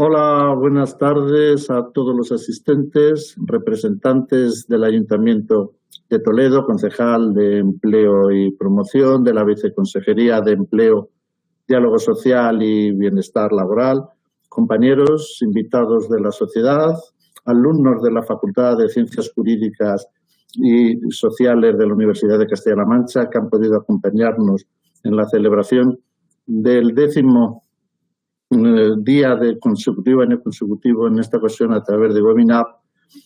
Hola, buenas tardes a todos los asistentes, representantes del Ayuntamiento de Toledo, concejal de Empleo y Promoción, de la Viceconsejería de Empleo, Diálogo Social y Bienestar Laboral, compañeros, invitados de la sociedad, alumnos de la Facultad de Ciencias Jurídicas y Sociales de la Universidad de Castilla-La Mancha que han podido acompañarnos en la celebración del 10º año consecutivo, en esta ocasión a través de webinar,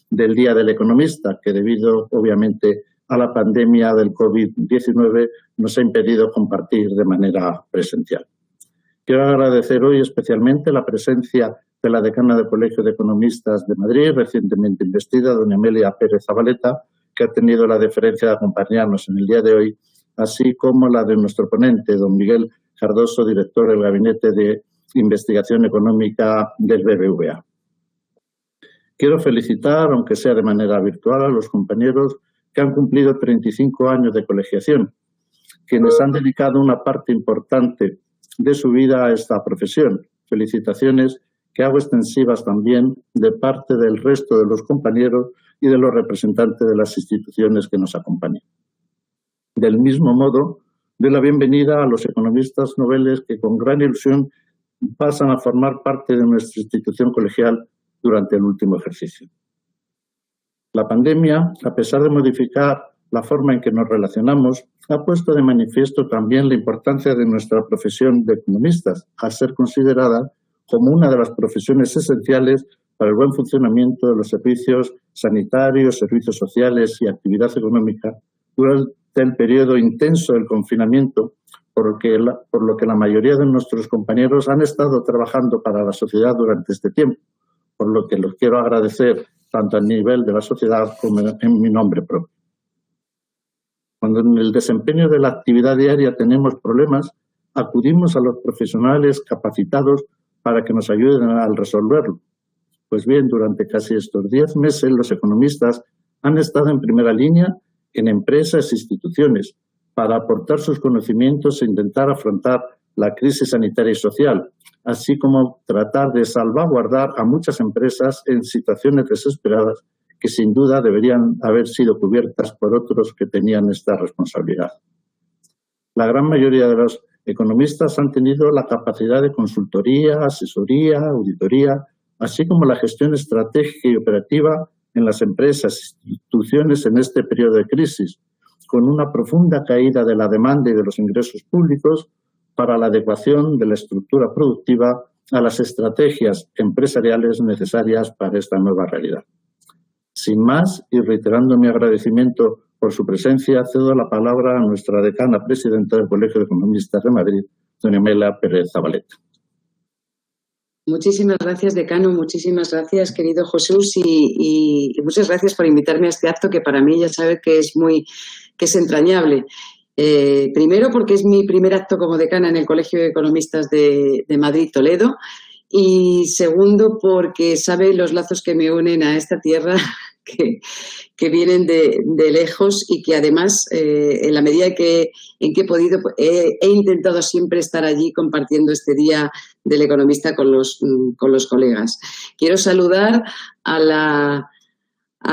del Día del Economista, que debido obviamente a la pandemia del COVID-19 nos ha impedido compartir de manera presencial. Quiero agradecer hoy especialmente la presencia de la decana del Colegio de Economistas de Madrid, recientemente investida, doña Amelia Pérez Zabaleta, que ha tenido la deferencia de acompañarnos en el día de hoy, así como la de nuestro ponente, don Miguel Cardoso, director del Gabinete de Investigación Económica del BBVA. Quiero felicitar, aunque sea de manera virtual, a los compañeros que han cumplido 35 años de colegiación, quienes han dedicado una parte importante de su vida a esta profesión. Felicitaciones que hago extensivas también de parte del resto de los compañeros y de los representantes de las instituciones que nos acompañan. Del mismo modo, doy la bienvenida a los economistas noveles que con gran ilusión pasan a formar parte de nuestra institución colegial durante el último ejercicio. La pandemia, a pesar de modificar la forma en que nos relacionamos, ha puesto de manifiesto también la importancia de nuestra profesión de economistas, al ser considerada como una de las profesiones esenciales para el buen funcionamiento de los servicios sanitarios, servicios sociales y actividad económica durante el periodo intenso del confinamiento, por lo que la mayoría de nuestros compañeros han estado trabajando para la sociedad durante este tiempo, por lo que los quiero agradecer tanto a nivel de la sociedad como en mi nombre propio. Cuando en el desempeño de la actividad diaria tenemos problemas, acudimos a los profesionales capacitados para que nos ayuden a resolverlo. Pues bien, durante casi estos 10 meses los economistas han estado en primera línea en empresas e instituciones para aportar sus conocimientos e intentar afrontar la crisis sanitaria y social, así como tratar de salvaguardar a muchas empresas en situaciones desesperadas que sin duda deberían haber sido cubiertas por otros que tenían esta responsabilidad. La gran mayoría de los economistas han tenido la capacidad de consultoría, asesoría, auditoría, así como la gestión estratégica y operativa en las empresas e instituciones en este periodo de crisis, con una profunda caída de la demanda y de los ingresos públicos para la adecuación de la estructura productiva a las estrategias empresariales necesarias para esta nueva realidad. Sin más, y reiterando mi agradecimiento por su presencia, cedo la palabra a nuestra decana presidenta del Colegio de Economistas de Madrid, doña Amelia Pérez Zabaleta. Muchísimas gracias, decano. Muchísimas gracias, querido Jesús, y muchas gracias por invitarme a este acto que para mí ya sabe que es entrañable. Primero porque es mi primer acto como decana en el Colegio de Economistas de Madrid-Toledo, y segundo porque sabe los lazos que me unen a esta tierra que vienen de lejos, y que además en la medida en que he podido he intentado siempre estar allí compartiendo este Día del Economista con los colegas. Quiero saludar a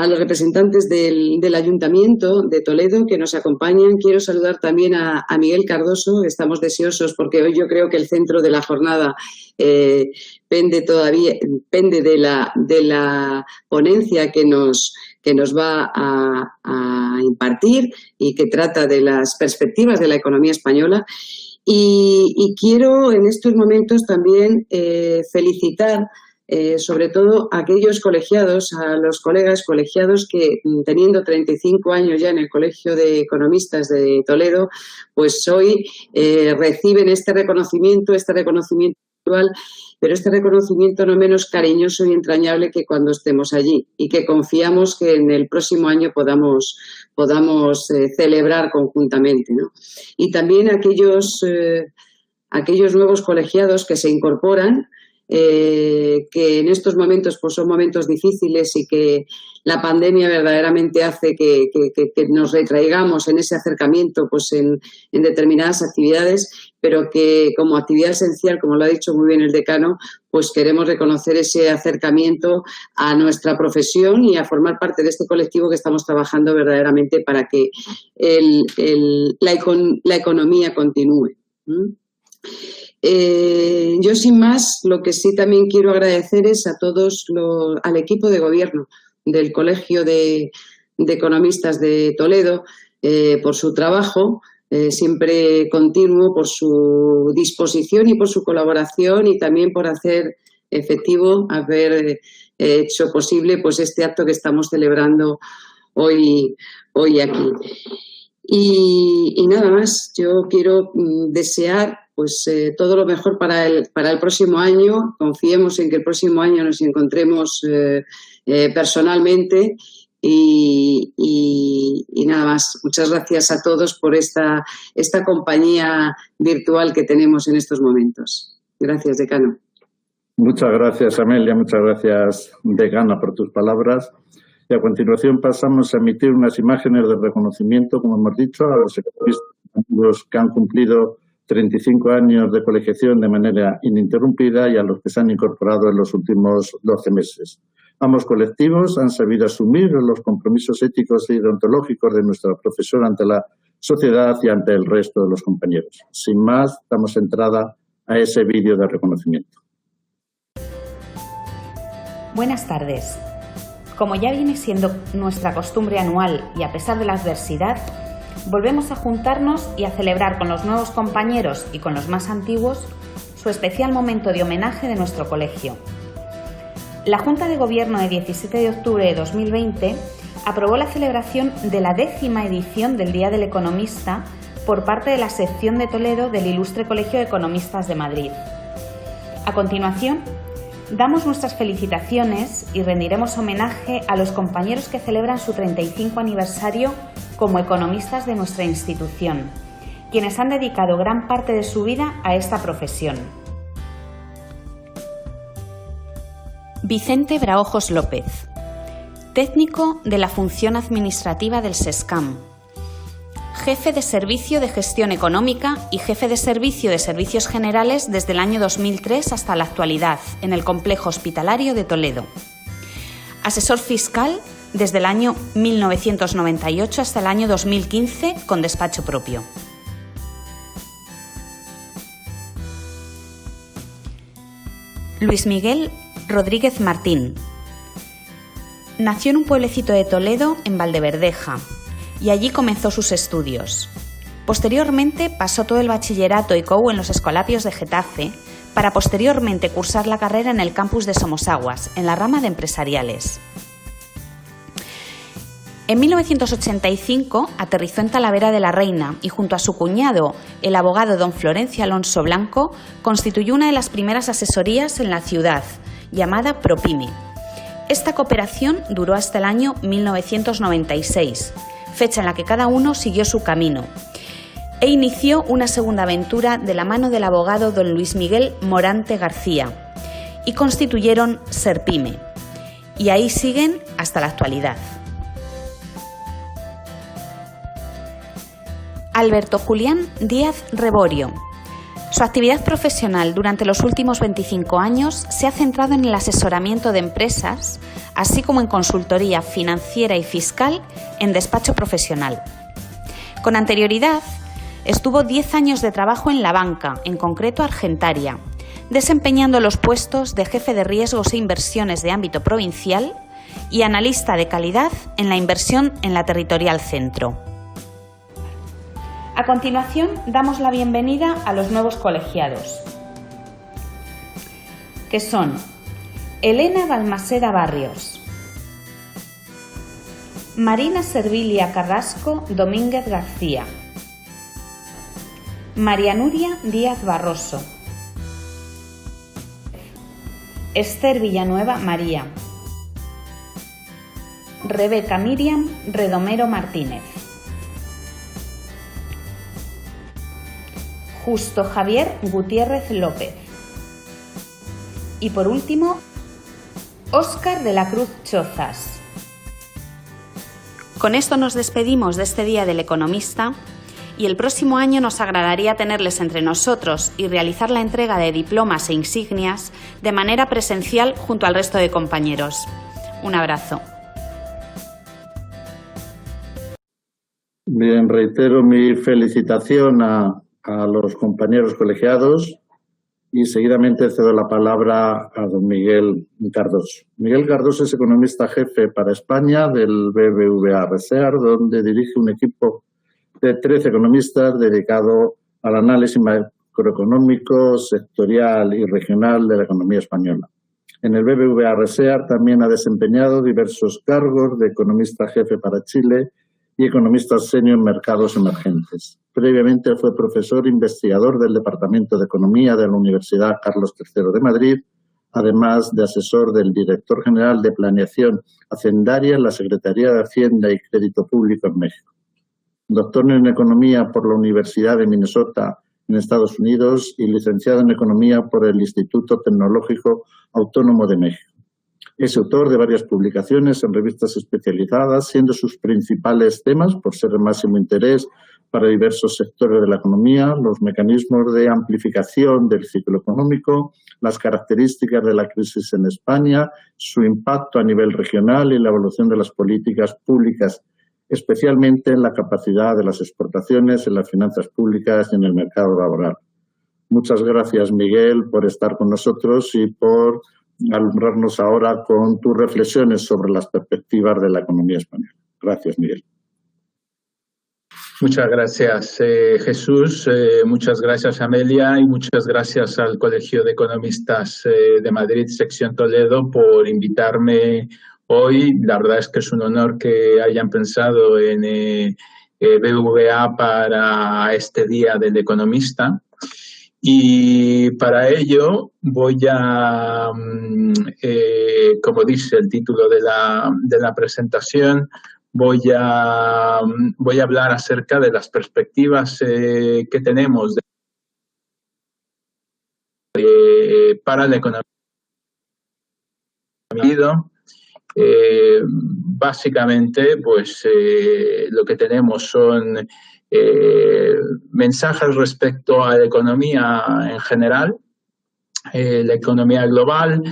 los representantes del Ayuntamiento de Toledo que nos acompañan. Quiero saludar también a Miguel Cardoso. Estamos deseosos porque hoy yo creo que el centro de la jornada pende de la ponencia que nos va a impartir y que trata de las perspectivas de la economía española. Y quiero en estos momentos también felicitar sobre todo a aquellos colegiados, a los colegas colegiados que, teniendo 35 años ya en el Colegio de Economistas de Toledo, pues hoy reciben este reconocimiento actual, pero este reconocimiento no menos cariñoso y entrañable que cuando estemos allí, y que confiamos que en el próximo año podamos celebrar conjuntamente, ¿no? Y también aquellos nuevos colegiados que se incorporan, que en estos momentos pues son momentos difíciles y que la pandemia verdaderamente hace que nos retraigamos en ese acercamiento pues en determinadas actividades, pero que como actividad esencial, como lo ha dicho muy bien el decano, pues queremos reconocer ese acercamiento a nuestra profesión y a formar parte de este colectivo que estamos trabajando verdaderamente para que la economía continúe. Yo, sin más, lo que sí también quiero agradecer es al equipo de gobierno del Colegio de Economistas de Toledo por su trabajo siempre continuo, por su disposición y por su colaboración, y también por haber hecho posible pues este acto que estamos celebrando hoy aquí. Y nada más, yo quiero desear pues todo lo mejor para el próximo año. Confiemos en que el próximo año nos encontremos personalmente y nada más. Muchas gracias a todos por esta compañía virtual que tenemos en estos momentos. Gracias, decano. Muchas gracias, Amelia. Muchas gracias, decana, por tus palabras. Y a continuación pasamos a emitir unas imágenes de reconocimiento, como hemos dicho, a los economistas que han cumplido 35 años de colegiación de manera ininterrumpida y a los que se han incorporado en los últimos 12 meses. Ambos colectivos han sabido asumir los compromisos éticos y deontológicos de nuestra profesión ante la sociedad y ante el resto de los compañeros. Sin más, damos entrada a ese vídeo de reconocimiento. Buenas tardes. Como ya viene siendo nuestra costumbre anual y a pesar de la adversidad, volvemos a juntarnos y a celebrar con los nuevos compañeros y con los más antiguos su especial momento de homenaje de nuestro colegio. La Junta de Gobierno de 17 de octubre de 2020 aprobó la celebración de la 10ª edición del Día del Economista por parte de la sección de Toledo del Ilustre Colegio de Economistas de Madrid. A continuación, damos nuestras felicitaciones y rendiremos homenaje a los compañeros que celebran su 35 aniversario como economistas de nuestra institución, quienes han dedicado gran parte de su vida a esta profesión. Vicente Braojos López, técnico de la función administrativa del SESCAM, jefe de Servicio de Gestión Económica y jefe de Servicio de Servicios Generales desde el año 2003 hasta la actualidad en el Complejo Hospitalario de Toledo. Asesor fiscal desde el año 1998 hasta el año 2015 con despacho propio. Luis Miguel Rodríguez Martín. Nació en un pueblecito de Toledo, en Valdeverdeja, y allí comenzó sus estudios. Posteriormente pasó todo el bachillerato y COU en los Escolapios de Getafe, para posteriormente cursar la carrera en el campus de Somosaguas, en la rama de empresariales. En 1985 aterrizó en Talavera de la Reina y junto a su cuñado, el abogado don Florencio Alonso Blanco, constituyó una de las primeras asesorías en la ciudad, llamada Propime. Esta cooperación duró hasta el año 1996, fecha en la que cada uno siguió su camino, e inició una segunda aventura de la mano del abogado don Luis Miguel Morante García, y constituyeron Serpime, y ahí siguen hasta la actualidad. Alberto Julián Díaz Reborio. Su actividad profesional durante los últimos 25 años se ha centrado en el asesoramiento de empresas, así como en consultoría financiera y fiscal en despacho profesional. Con anterioridad, estuvo 10 años de trabajo en la banca, en concreto Argentaria, desempeñando los puestos de jefe de riesgos e inversiones de ámbito provincial y analista de calidad en la inversión en la Territorial Centro. A continuación, damos la bienvenida a los nuevos colegiados, que son Elena Balmaseda Barrios, Marina Servilia Carrasco Domínguez García, María Nuria Díaz Barroso, Esther Villanueva María, Rebeca Miriam Redomero Martínez, Justo Javier Gutiérrez López y por último, Óscar de la Cruz Chozas. Con esto nos despedimos de este Día del Economista y el próximo año nos agradaría tenerles entre nosotros y realizar la entrega de diplomas e insignias de manera presencial junto al resto de compañeros. Un abrazo. Bien, reitero mi felicitación a los compañeros colegiados y seguidamente cedo la palabra a don Miguel Cardoso. Miguel Cardoso es economista jefe para España del BBVA Research, donde dirige un equipo de 13 economistas dedicado al análisis macroeconómico, sectorial y regional de la economía española. En el BBVA Research también ha desempeñado diversos cargos de economista jefe para Chile y economista senior en mercados emergentes. Previamente fue profesor investigador del Departamento de Economía de la Universidad Carlos III de Madrid, además de asesor del director general de Planeación Hacendaria en la Secretaría de Hacienda y Crédito Público en México. Doctor en Economía por la Universidad de Minnesota en Estados Unidos y licenciado en Economía por el Instituto Tecnológico Autónomo de México. Es autor de varias publicaciones en revistas especializadas, siendo sus principales temas, por ser de máximo interés para diversos sectores de la economía, los mecanismos de amplificación del ciclo económico, las características de la crisis en España, su impacto a nivel regional y la evolución de las políticas públicas, especialmente en la capacidad de las exportaciones, en las finanzas públicas y en el mercado laboral. Muchas gracias, Miguel, por estar con nosotros y por alumbrarnos ahora con tus reflexiones sobre las perspectivas de la economía española. Gracias, Miguel. Muchas gracias, Jesús. Muchas gracias, Amelia, y muchas gracias al Colegio de Economistas de Madrid, sección Toledo, por invitarme hoy. La verdad es que es un honor que hayan pensado en BBVA para este Día del Economista. Y para ello voy a, como dice el título de la presentación, voy a hablar acerca de las perspectivas que tenemos para la economía. Básicamente, pues lo que tenemos son mensajes respecto a la economía en general, la economía global.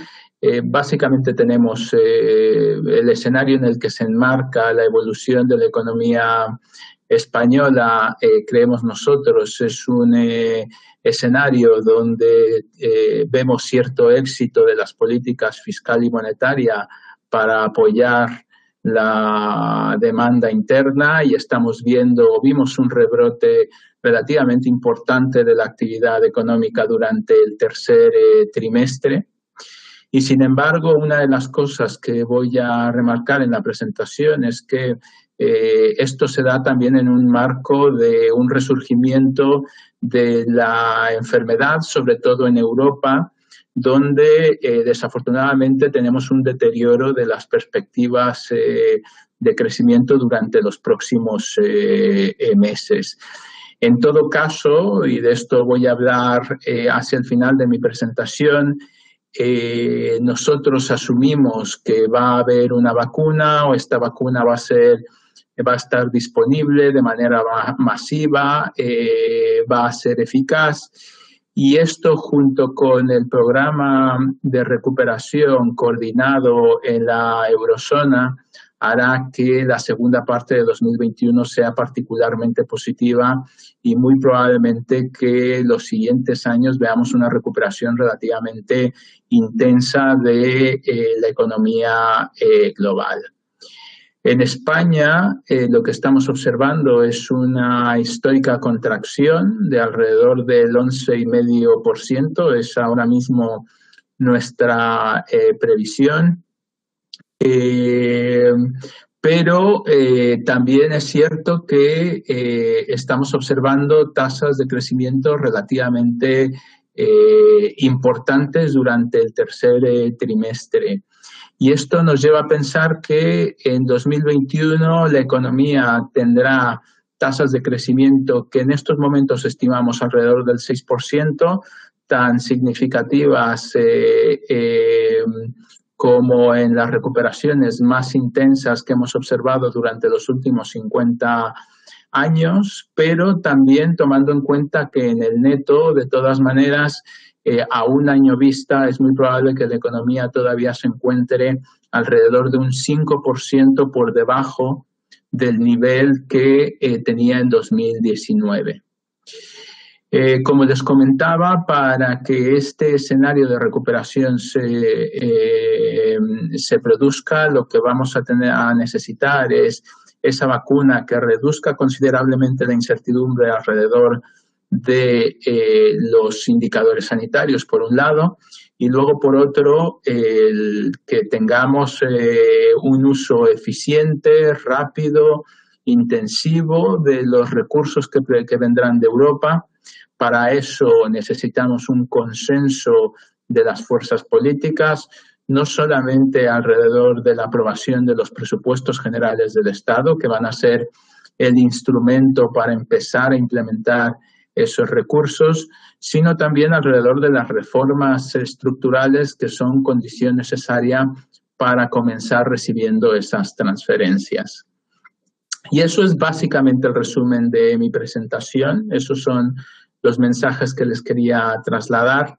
Básicamente tenemos el escenario en el que se enmarca la evolución de la economía española, creemos nosotros, es un escenario donde vemos cierto éxito de las políticas fiscal y monetaria para apoyar la demanda interna y vimos un rebrote relativamente importante de la actividad económica durante el tercer trimestre. Y sin embargo, una de las cosas que voy a remarcar en la presentación es que esto se da también en un marco de un resurgimiento de la enfermedad, sobre todo en Europa, donde desafortunadamente tenemos un deterioro de las perspectivas de crecimiento durante los próximos meses. En todo caso, y de esto voy a hablar hacia el final de mi presentación, nosotros asumimos que va a haber una vacuna o esta vacuna va a estar disponible de manera masiva, va a ser eficaz. Y esto, junto con el programa de recuperación coordinado en la eurozona, hará que la segunda parte de 2021 sea particularmente positiva y muy probablemente que los siguientes años veamos una recuperación relativamente intensa de la economía global. En España, lo que estamos observando es una histórica contracción de alrededor del 11,5%. Es ahora mismo nuestra previsión. Pero también es cierto que estamos observando tasas de crecimiento relativamente importantes durante el tercer trimestre. Y esto nos lleva a pensar que en 2021 la economía tendrá tasas de crecimiento que en estos momentos estimamos alrededor del 6%, tan significativas como en las recuperaciones más intensas que hemos observado durante los últimos 50 años, pero también tomando en cuenta que en el neto, de todas maneras, a un año vista es muy probable que la economía todavía se encuentre alrededor de un 5% por debajo del nivel que tenía en 2019. Como les comentaba, para que este escenario de recuperación se produzca, lo que vamos a necesitar es esa vacuna que reduzca considerablemente la incertidumbre alrededor de los indicadores sanitarios, por un lado, y luego, por otro, que tengamos un uso eficiente, rápido, intensivo de los recursos que vendrán de Europa. Para eso necesitamos un consenso de las fuerzas políticas, no solamente alrededor de la aprobación de los presupuestos generales del Estado, que van a ser el instrumento para empezar a implementar esos recursos, sino también alrededor de las reformas estructurales que son condición necesaria para comenzar recibiendo esas transferencias. Y eso es básicamente el resumen de mi presentación. Esos son los mensajes que les quería trasladar.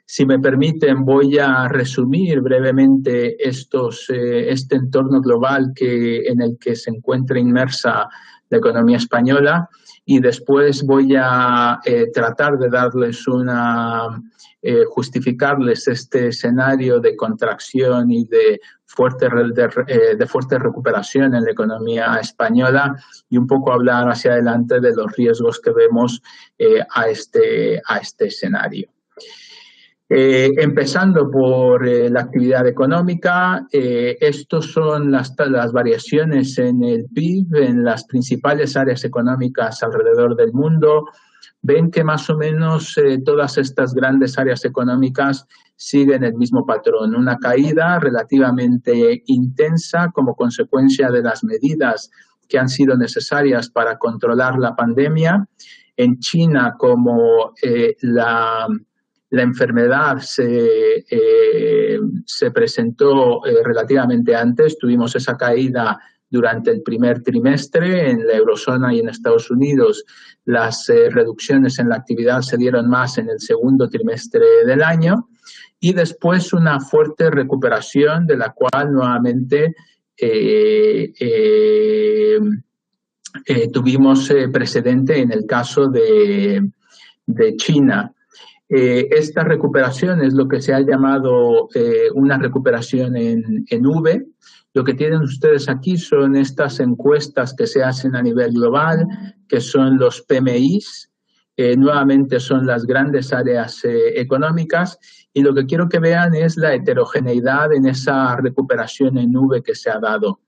Si me permiten, voy a resumir brevemente este entorno global en el que se encuentra inmersa la economía española, y después voy a tratar de darles justificarles este escenario de contracción y de fuerte recuperación en la economía española, y un poco hablar hacia adelante de los riesgos que vemos a este escenario. Empezando por la actividad económica, estos son las variaciones en el PIB en las principales áreas económicas alrededor del mundo. Ven que más o menos todas estas grandes áreas económicas siguen el mismo patrón, una caída relativamente intensa como consecuencia de las medidas que han sido necesarias para controlar la pandemia. En China, como la enfermedad se presentó relativamente antes, tuvimos esa caída durante el primer trimestre. En la eurozona y en Estados Unidos las reducciones en la actividad se dieron más en el segundo trimestre del año, y después una fuerte recuperación de la cual nuevamente tuvimos precedente en el caso de China. Esta recuperación es lo que se ha llamado una recuperación en V. Lo que tienen ustedes aquí son estas encuestas que se hacen a nivel global, que son los PMIs. Nuevamente son las grandes áreas económicas, y lo que quiero que vean es la heterogeneidad en esa recuperación en V que se ha dado.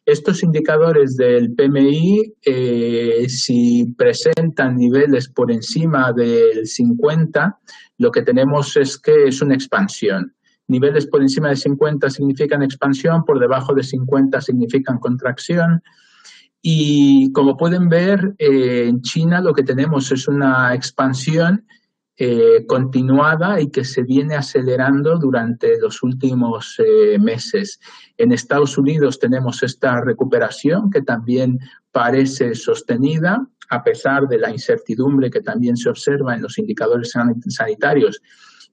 Estos indicadores del PMI, si presentan niveles por encima del 50, lo que tenemos es que es una expansión. Niveles por encima de 50 significan expansión, por debajo de 50 significan contracción. Y como pueden ver, en China lo que tenemos es una expansión continuada y que se viene acelerando durante los últimos meses. En Estados Unidos tenemos esta recuperación que también parece sostenida, a pesar de la incertidumbre que también se observa en los indicadores sanitarios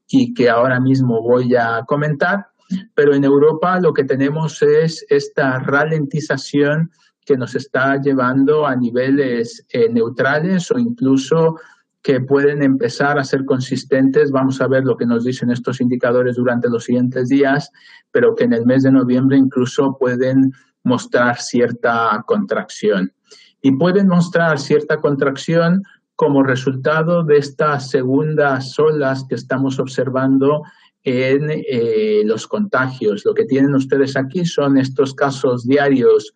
y que ahora mismo voy a comentar. Pero en Europa lo que tenemos es esta ralentización que nos está llevando a niveles neutrales o incluso que pueden empezar a ser consistentes. Vamos a ver lo que nos dicen estos indicadores durante los siguientes días, pero que en el mes de noviembre incluso pueden mostrar cierta contracción. Y pueden mostrar cierta contracción como resultado de estas segundas olas que estamos observando en los contagios. Lo que tienen ustedes aquí son estos casos diarios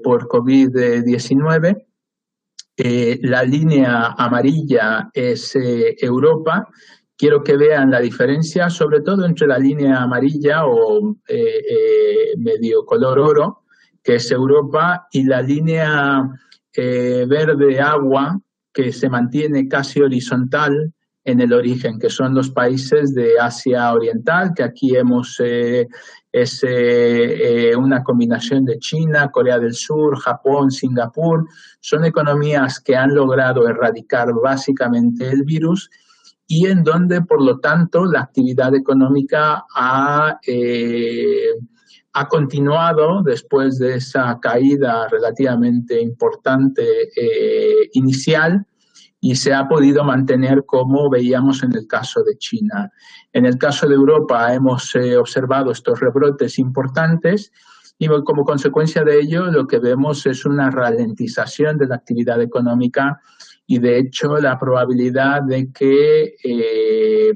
por COVID-19. La línea amarilla es Europa. Quiero que vean la diferencia, sobre todo entre la línea amarilla o medio color oro, que es Europa, y la línea verde agua, que se mantiene casi horizontal, en el origen, que son los países de Asia Oriental, que aquí es una combinación de China, Corea del Sur, Japón, Singapur. Son economías que han logrado erradicar básicamente el virus y en donde, por lo tanto, la actividad económica ha continuado después de esa caída relativamente importante inicial, y se ha podido mantener como veíamos en el caso de China. En el caso de Europa hemos observado estos rebrotes importantes y como consecuencia de ello lo que vemos es una ralentización de la actividad económica y de hecho la probabilidad de que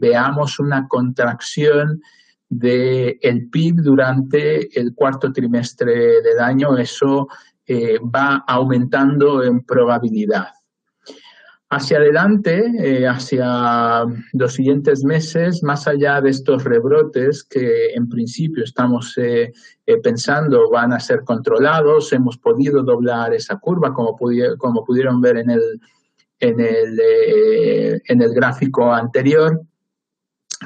veamos una contracción del PIB durante el cuarto trimestre del año, eso va aumentando en probabilidad. Hacia adelante, hacia los siguientes meses, más allá de estos rebrotes que en principio estamos pensando van a ser controlados, hemos podido doblar esa curva como pudieron ver en el gráfico anterior.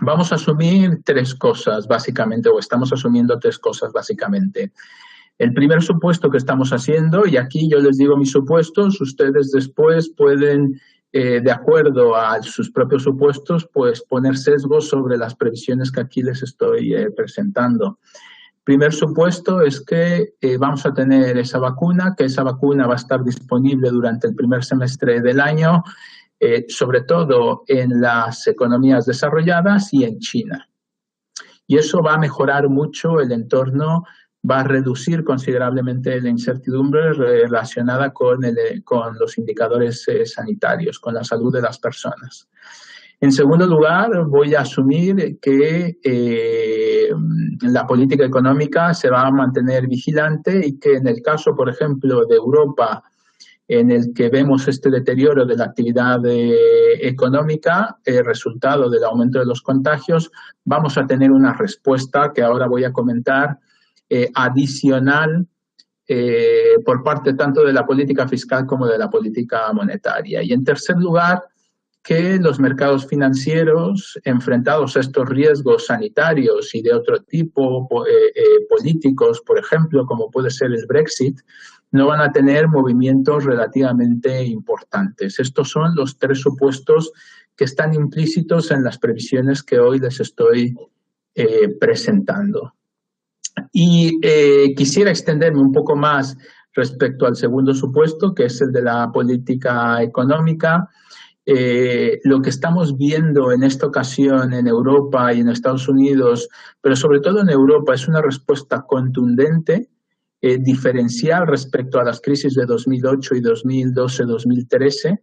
Vamos a asumir tres cosas básicamente, o estamos asumiendo tres cosas básicamente. El primer supuesto que estamos haciendo, y aquí yo les digo mis supuestos, ustedes después pueden, de acuerdo a sus propios supuestos, pues poner sesgos sobre las previsiones que aquí les estoy presentando. Primer supuesto es que vamos a tener esa vacuna, que esa vacuna va a estar disponible durante el primer semestre del año, sobre todo en las economías desarrolladas y en China. Y eso va a mejorar mucho el entorno, va a reducir considerablemente la incertidumbre relacionada con los indicadores sanitarios, con la salud de las personas. En segundo lugar, voy a asumir que la política económica se va a mantener vigilante y que en el caso, por ejemplo, de Europa, en el que vemos este deterioro de la actividad económica, resultado del aumento de los contagios, vamos a tener una respuesta que ahora voy a comentar, adicional por parte tanto de la política fiscal como de la política monetaria. Y en tercer lugar, que los mercados financieros, enfrentados a estos riesgos sanitarios y de otro tipo, políticos, por ejemplo, como puede ser el Brexit, no van a tener movimientos relativamente importantes. Estos son los tres supuestos que están implícitos en las previsiones que hoy les estoy presentando. Y quisiera extenderme un poco más respecto al segundo supuesto, que es el de la política económica. Lo que estamos viendo en esta ocasión en Europa y en Estados Unidos, pero sobre todo en Europa, es una respuesta contundente, diferencial respecto a las crisis de 2008 y 2012-2013.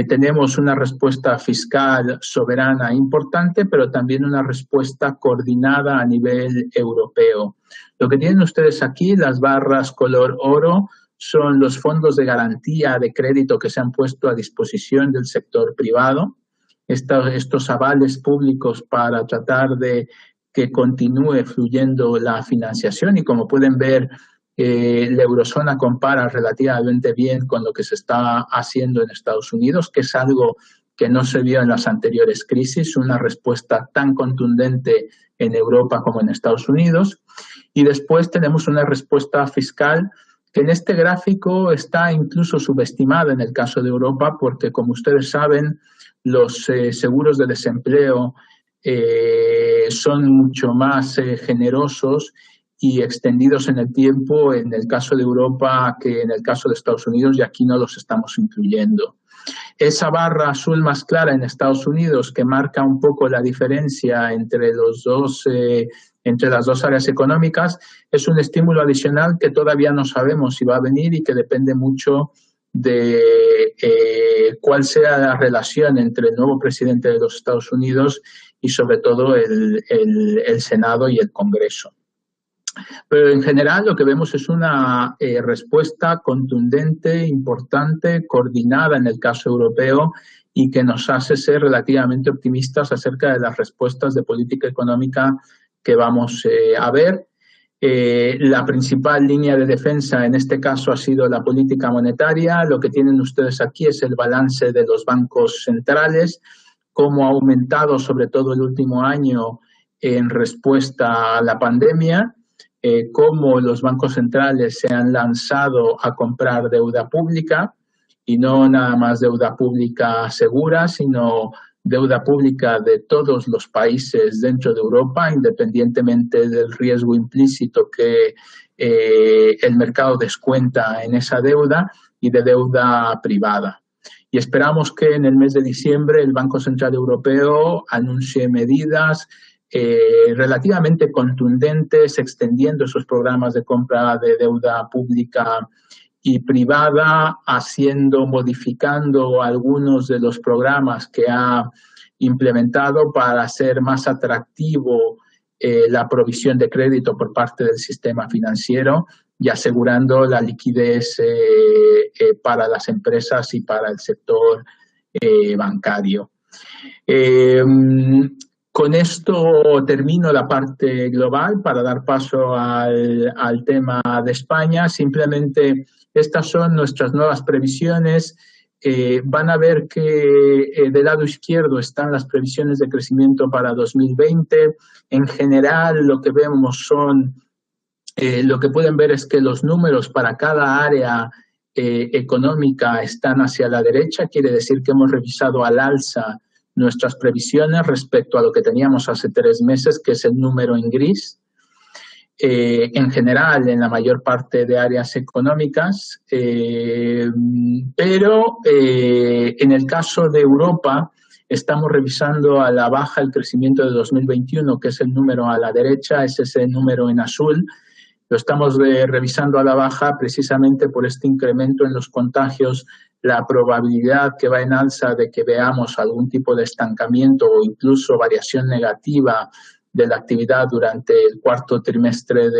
Tenemos una respuesta fiscal soberana importante, pero también una respuesta coordinada a nivel europeo. Lo que tienen ustedes aquí, las barras color oro, son los fondos de garantía de crédito que se han puesto a disposición del sector privado. Estos avales públicos para tratar de que continúe fluyendo la financiación y como pueden ver, la eurozona compara relativamente bien con lo que se está haciendo en Estados Unidos, que es algo que no se vio en las anteriores crisis, una respuesta tan contundente en Europa como en Estados Unidos. Y después tenemos una respuesta fiscal que en este gráfico está incluso subestimada en el caso de Europa porque, como ustedes saben, los seguros de desempleo son mucho más generosos y extendidos en el tiempo en el caso de Europa que en el caso de Estados Unidos, y aquí no los estamos incluyendo. Esa barra azul más clara en Estados Unidos que marca un poco la diferencia entre las dos áreas económicas es un estímulo adicional que todavía no sabemos si va a venir y que depende mucho de cuál sea la relación entre el nuevo presidente de los Estados Unidos y sobre todo el Senado y el Congreso. Pero en general lo que vemos es una respuesta contundente, importante, coordinada en el caso europeo y que nos hace ser relativamente optimistas acerca de las respuestas de política económica que vamos a ver. La principal línea de defensa en este caso ha sido la política monetaria. Lo que tienen ustedes aquí es el balance de los bancos centrales cómo ha aumentado sobre todo el último año en respuesta a la pandemia, cómo los bancos centrales se han lanzado a comprar deuda pública, y no nada más deuda pública segura, sino deuda pública de todos los países dentro de Europa, independientemente del riesgo implícito que el mercado descuenta en esa deuda, y de deuda privada. Y esperamos que en el mes de diciembre el Banco Central Europeo anuncie medidas relativamente contundentes, extendiendo esos programas de compra de deuda pública y privada, modificando algunos de los programas que ha implementado para hacer más atractivo la provisión de crédito por parte del sistema financiero y asegurando la liquidez para las empresas y para el sector bancario. Con esto termino la parte global para dar paso al tema de España. Simplemente estas son nuestras nuevas previsiones. Van a ver que del lado izquierdo están las previsiones de crecimiento para 2020. En general, lo que vemos lo que pueden ver es que los números para cada área económica están hacia la derecha. Quiere decir que hemos revisado al alza nuestras previsiones respecto a lo que teníamos hace 3 meses, que es el número en gris. En general, en la mayor parte de áreas económicas, pero en el caso de Europa estamos revisando a la baja el crecimiento de 2021, que es el número a la derecha, es ese número en azul. Lo estamos revisando a la baja precisamente por este incremento en los contagios, la probabilidad que va en alza de que veamos algún tipo de estancamiento o incluso variación negativa de la actividad durante el cuarto trimestre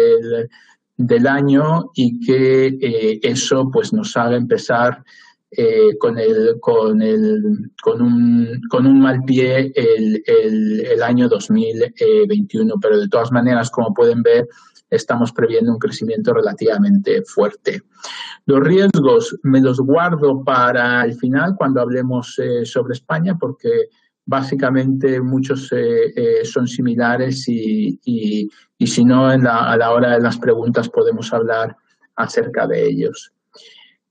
del año, y que eso pues nos haga empezar con un mal pie el año 2021. Pero de todas maneras, como pueden ver, estamos previendo un crecimiento relativamente fuerte. Los riesgos me los guardo para el final, cuando hablemos sobre España, porque básicamente muchos son similares y si no, a la hora de las preguntas podemos hablar acerca de ellos.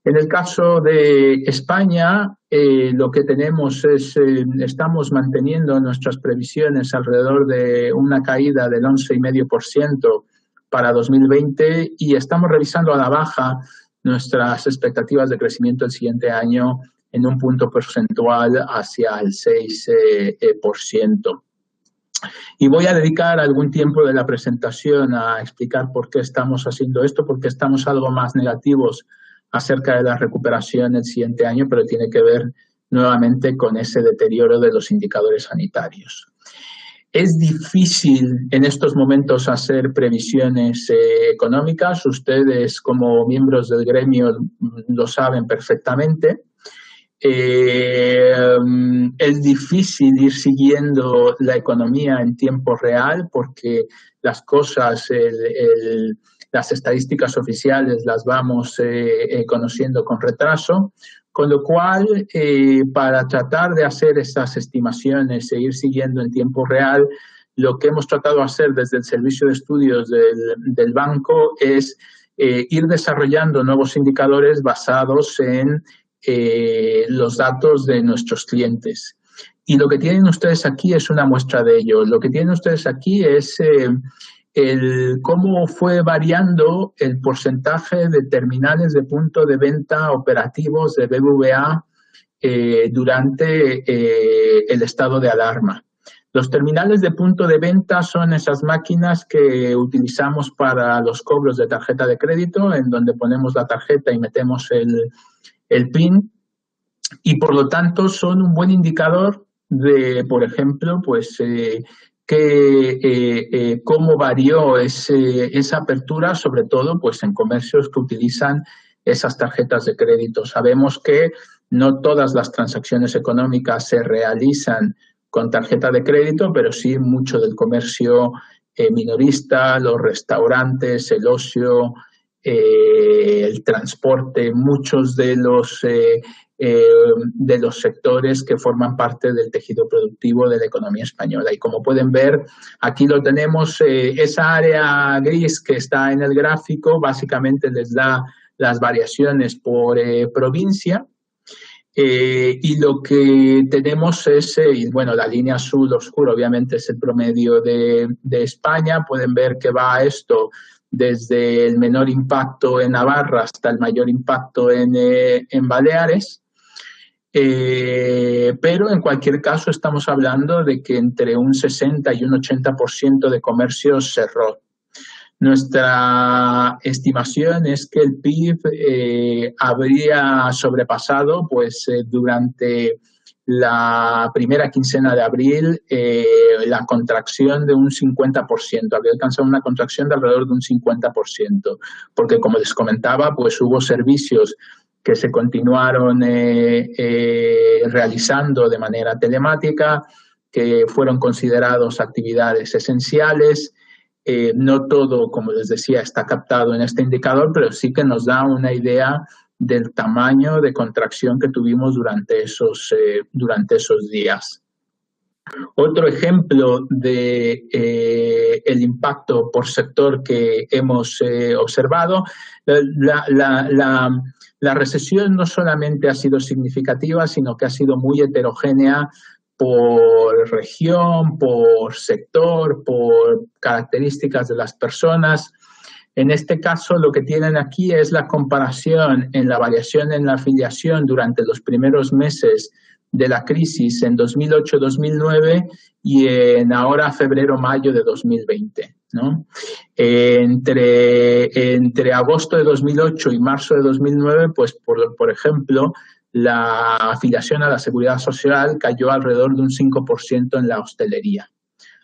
En el caso de España, lo que tenemos es, estamos manteniendo nuestras previsiones alrededor de una caída del 11,5% para 2020, y estamos revisando a la baja nuestras expectativas de crecimiento el siguiente año en un punto porcentual hacia el 6%. Y voy a dedicar algún tiempo de la presentación a explicar por qué estamos haciendo esto, porque estamos algo más negativos acerca de la recuperación el siguiente año, pero tiene que ver nuevamente con ese deterioro de los indicadores sanitarios. Es difícil en estos momentos hacer previsiones económicas. Ustedes, como miembros del gremio, lo saben perfectamente. Es difícil ir siguiendo la economía en tiempo real, porque las cosas, las estadísticas oficiales las vamos conociendo con retraso, con lo cual para tratar de hacer estas estimaciones e ir siguiendo en tiempo real, lo que hemos tratado de hacer desde el Servicio de Estudios del banco es ir desarrollando nuevos indicadores basados en los datos de nuestros clientes. Y lo que tienen ustedes aquí es una muestra de ello. Lo que tienen ustedes aquí es cómo fue variando el porcentaje de terminales de punto de venta operativos de BBVA durante el estado de alarma. Los terminales de punto de venta son esas máquinas que utilizamos para los cobros de tarjeta de crédito, en donde ponemos la tarjeta y metemos el PIN, y por lo tanto son un buen indicador de, por ejemplo, pues cómo varió esa apertura, sobre todo pues en comercios que utilizan esas tarjetas de crédito. Sabemos que no todas las transacciones económicas se realizan con tarjeta de crédito, pero sí mucho del comercio minorista, los restaurantes, el ocio, el transporte, muchos de los de los sectores que forman parte del tejido productivo de la economía española. Y como pueden ver, aquí lo tenemos, esa área gris que está en el gráfico básicamente les da las variaciones por provincia. Y lo que tenemos es, bueno, la línea azul oscura obviamente es el promedio de España. Pueden ver que va esto desde el menor impacto en Navarra hasta el mayor impacto en Baleares. Pero en cualquier caso estamos hablando de que entre un 60 y un 80% de comercios cerró. Nuestra estimación es que el PIB habría sobrepasado durante la primera quincena de abril la contracción de un 50%, habría alcanzado una contracción de alrededor de un 50%, porque como les comentaba, pues hubo servicios que se continuaron realizando de manera telemática, que fueron considerados actividades esenciales. No todo, como les decía, está captado en este indicador, pero sí que nos da una idea del tamaño de contracción que tuvimos durante esos días. Otro ejemplo de el impacto por sector que hemos observado, la recesión no solamente ha sido significativa, sino que ha sido muy heterogénea por región, por sector, por características de las personas. En este caso, lo que tienen aquí es la comparación en la variación en la afiliación durante los primeros meses de la crisis en 2008-2009 y en ahora febrero-mayo de 2020, ¿no? Entre agosto de 2008 y marzo de 2009, pues por ejemplo, la afiliación a la Seguridad Social cayó alrededor de un 5% en la hostelería.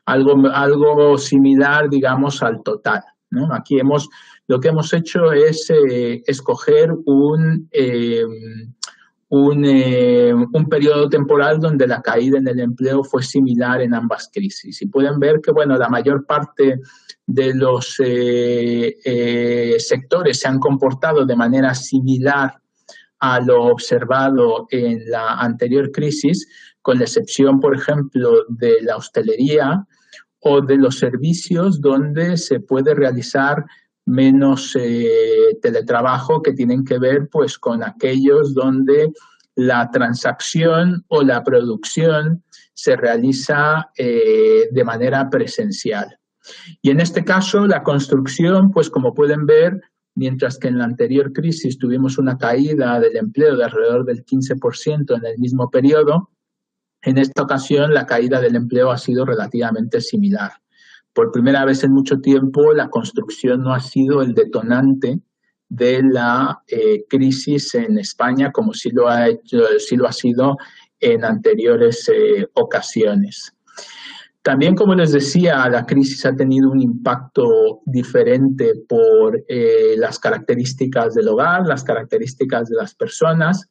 Algo similar, digamos, al total, ¿no? Aquí lo que hemos hecho es escoger un periodo temporal donde la caída en el empleo fue similar en ambas crisis. Y pueden ver que, bueno, la mayor parte de los sectores se han comportado de manera similar a lo observado en la anterior crisis, con la excepción, por ejemplo, de la hostelería o de los servicios donde se puede realizar menos teletrabajo, que tienen que ver pues con aquellos donde la transacción o la producción se realiza de manera presencial. Y en este caso la construcción, pues como pueden ver, mientras que en la anterior crisis tuvimos una caída del empleo de alrededor del 15% en el mismo periodo, en esta ocasión la caída del empleo ha sido relativamente similar. Por primera vez en mucho tiempo, la construcción no ha sido el detonante de la crisis en España, como sí lo ha sido en anteriores ocasiones. También, como les decía, la crisis ha tenido un impacto diferente por las características del hogar, las características de las personas.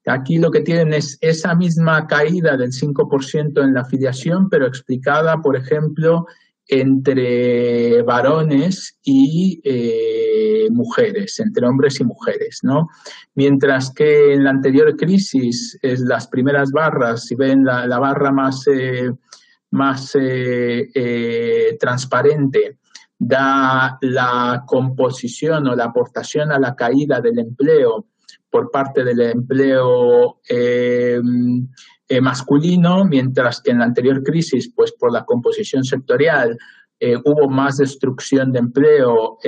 Aquí lo que tienen es esa misma caída del 5% en la afiliación, pero explicada, por ejemplo, entre varones y mujeres, entre hombres y mujeres, ¿no? Mientras que en la anterior crisis, las primeras barras, si ven la barra más transparente, da la composición o la aportación a la caída del empleo por parte del empleo masculino, mientras que en la anterior crisis, pues por la composición sectorial, hubo más destrucción de empleo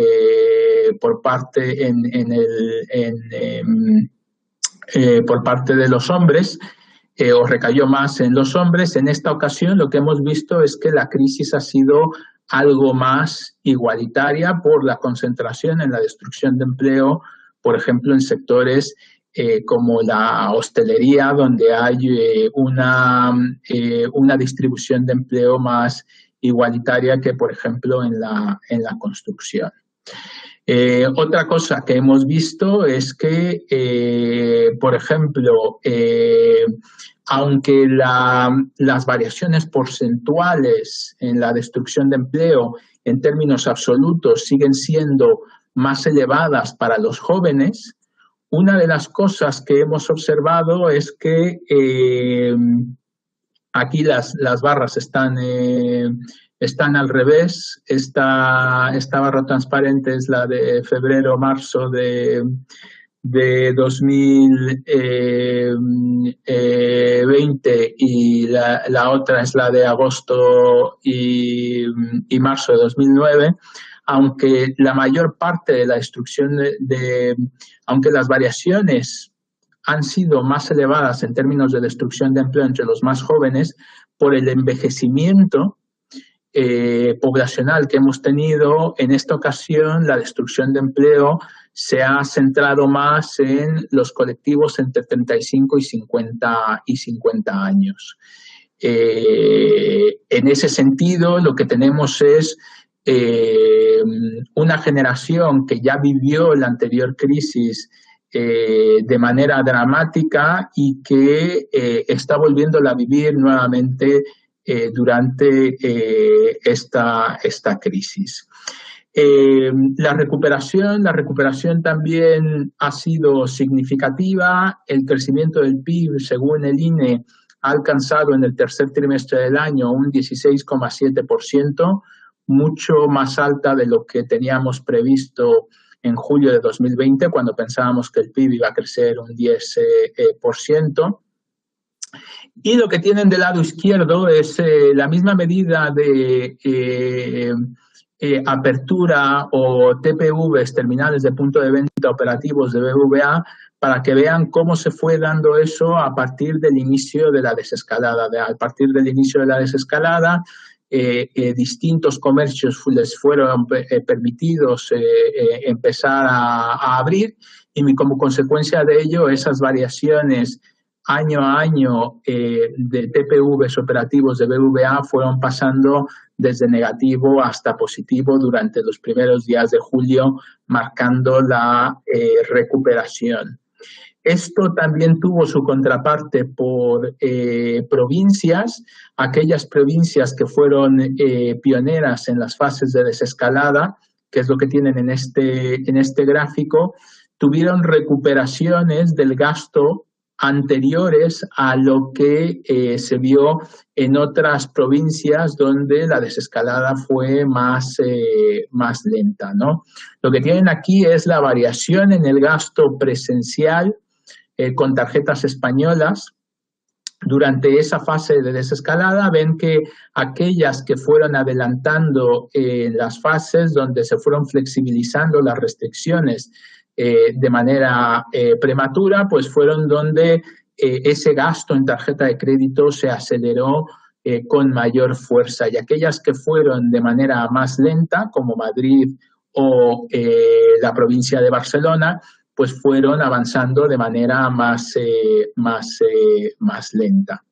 por parte por parte de los hombres, o recayó más en los hombres. En esta ocasión lo que hemos visto es que la crisis ha sido algo más igualitaria por la concentración en la destrucción de empleo, por ejemplo, en sectores como la hostelería, donde hay una distribución de empleo más igualitaria que, por ejemplo, en la construcción. Otra cosa que hemos visto es que, por ejemplo, aunque las variaciones porcentuales en la destrucción de empleo en términos absolutos siguen siendo más elevadas para los jóvenes, una de las cosas que hemos observado es que aquí las barras están al revés. Esta barra transparente es la de febrero-marzo de 2020 y la otra es la de agosto y marzo de 2009, aunque la mayor parte de la destrucción aunque las variaciones han sido más elevadas en términos de destrucción de empleo entre los más jóvenes por el envejecimiento poblacional que hemos tenido. En esta ocasión la destrucción de empleo se ha centrado más en los colectivos entre 35 y 50 años. En ese sentido, lo que tenemos es una generación que ya vivió la anterior crisis de manera dramática y que está volviéndola a vivir nuevamente durante esta crisis. La recuperación también ha sido significativa. El crecimiento del PIB, según el INE, ha alcanzado en el tercer trimestre del año un 16,7%, mucho más alta de lo que teníamos previsto en julio de 2020, cuando pensábamos que el PIB iba a crecer un 10%. Y lo que tienen del lado izquierdo es la misma medida de apertura o TPVs, terminales de punto de venta operativos de BBVA, para que vean cómo se fue dando eso a partir del inicio de la desescalada. A partir del inicio de la desescalada, distintos comercios les fueron permitidos empezar a abrir, y como consecuencia de ello, esas variaciones año a año de TPVs operativos de BBVA fueron pasando desde negativo hasta positivo durante los primeros días de julio, marcando la recuperación. Esto también tuvo su contraparte por provincias. Aquellas provincias que fueron pioneras en las fases de desescalada, que es lo que tienen en este gráfico, tuvieron recuperaciones del gasto anteriores a lo que se vio en otras provincias donde la desescalada fue más lenta, ¿no? Lo que tienen aquí es la variación en el gasto presencial con tarjetas españolas. Durante esa fase de desescalada ven que aquellas que fueron adelantando las fases donde se fueron flexibilizando las restricciones de manera prematura, pues fueron donde ese gasto en tarjeta de crédito se aceleró con mayor fuerza, y aquellas que fueron de manera más lenta, como Madrid o la provincia de Barcelona, pues fueron avanzando de manera más lenta.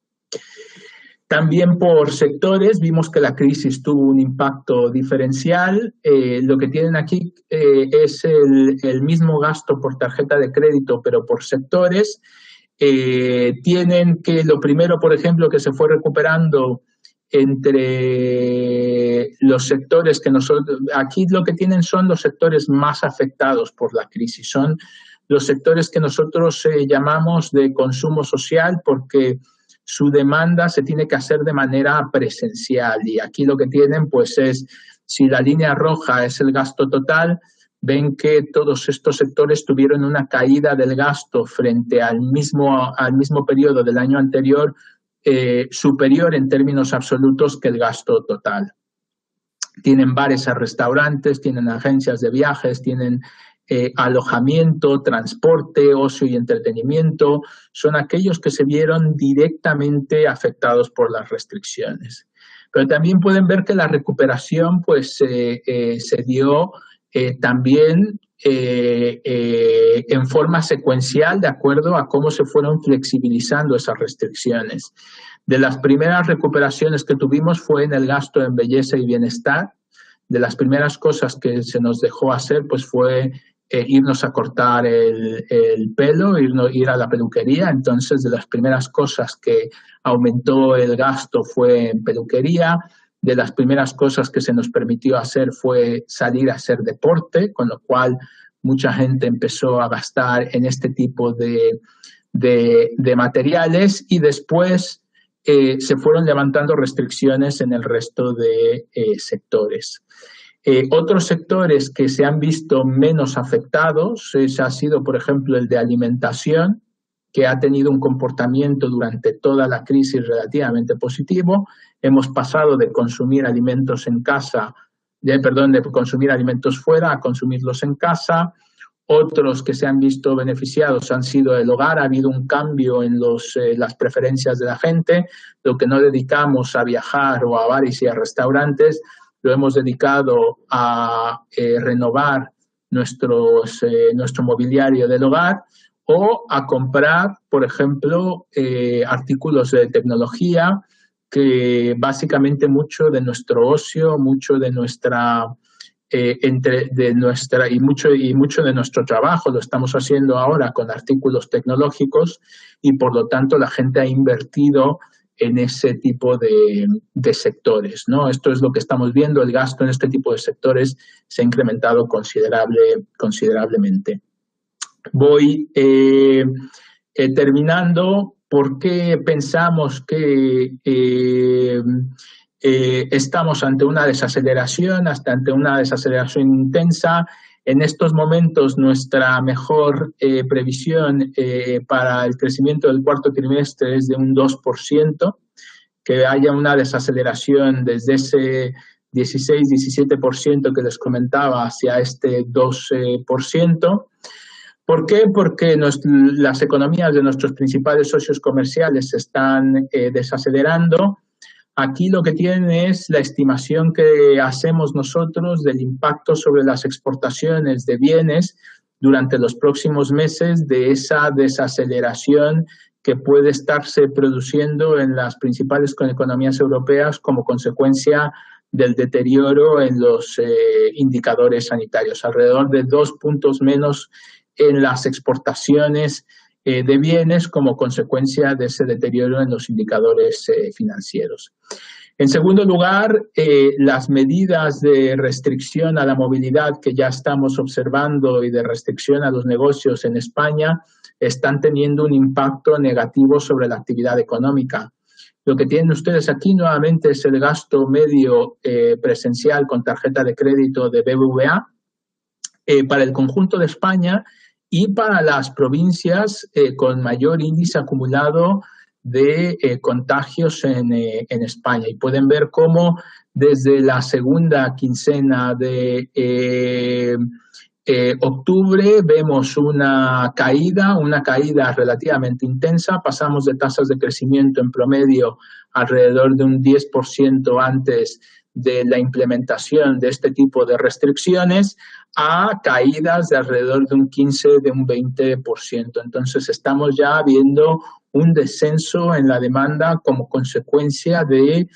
También por sectores vimos que la crisis tuvo un impacto diferencial. Lo que tienen aquí es el mismo gasto por tarjeta de crédito, pero por sectores. Tienen que lo primero, por ejemplo, que se fue recuperando entre los sectores que nosotros, aquí lo que tienen son los sectores más afectados por la crisis, son los sectores que nosotros llamamos de consumo social, porque su demanda se tiene que hacer de manera presencial, y aquí lo que tienen pues es, si la línea roja es el gasto total, ven que todos estos sectores tuvieron una caída del gasto frente al mismo periodo del año anterior, superior en términos absolutos que el gasto total. Tienen bares a restaurantes, tienen agencias de viajes, tienen alojamiento, transporte, ocio y entretenimiento. Son aquellos que se vieron directamente afectados por las restricciones. Pero también pueden ver que la recuperación pues, se dio también en forma secuencial de acuerdo a cómo se fueron flexibilizando esas restricciones. De las primeras recuperaciones que tuvimos fue en el gasto en belleza y bienestar. De las primeras cosas que se nos dejó hacer pues fue irnos a cortar el pelo, ir a la peluquería. Entonces, de las primeras cosas que aumentó el gasto fue en peluquería. De las primeras cosas que se nos permitió hacer fue salir a hacer deporte, con lo cual mucha gente empezó a gastar en este tipo de materiales y después se fueron levantando restricciones en el resto de sectores. Otros sectores que se han visto menos afectados ha sido, por ejemplo, el de alimentación, que ha tenido un comportamiento durante toda la crisis relativamente positivo. Hemos pasado de consumir alimentos en casa, de consumir alimentos fuera a consumirlos en casa. Otros que se han visto beneficiados han sido el hogar. Ha habido un cambio en las preferencias de la gente. Lo que no dedicamos a viajar o a bares y a restaurantes, lo hemos dedicado a renovar nuestro mobiliario del hogar o a comprar, por ejemplo, artículos de tecnología, que básicamente mucho de nuestro ocio, mucho de mucho de nuestro trabajo lo estamos haciendo ahora con artículos tecnológicos y por lo tanto la gente ha invertido en ese tipo de sectores, ¿no? Esto es lo que estamos viendo, el gasto en este tipo de sectores se ha incrementado considerablemente. Voy terminando. ¿Por qué pensamos que estamos ante una desaceleración intensa? En estos momentos nuestra mejor previsión para el crecimiento del cuarto trimestre es de un 2%, que haya una desaceleración desde ese 16-17% que les comentaba hacia este 2%. ¿Por qué? Porque las economías de nuestros principales socios comerciales se están desacelerando. Aquí lo que tienen es la estimación que hacemos nosotros del impacto sobre las exportaciones de bienes durante los próximos meses de esa desaceleración que puede estarse produciendo en las principales economías europeas como consecuencia del deterioro en los indicadores sanitarios. Alrededor de 2 puntos menos en las exportaciones de bienes como consecuencia de ese deterioro en los indicadores financieros. En segundo lugar, las medidas de restricción a la movilidad que ya estamos observando y de restricción a los negocios en España están teniendo un impacto negativo sobre la actividad económica. Lo que tienen ustedes aquí nuevamente es el gasto medio presencial con tarjeta de crédito de BBVA para el conjunto de España y para las provincias con mayor índice acumulado de contagios en España. Y pueden ver cómo desde la segunda quincena de octubre vemos una caída relativamente intensa. Pasamos de tasas de crecimiento en promedio alrededor de un 10% antes de la implementación de este tipo de restricciones a caídas de alrededor de un 15, de un 20%. Entonces estamos ya viendo un descenso en la demanda como consecuencia de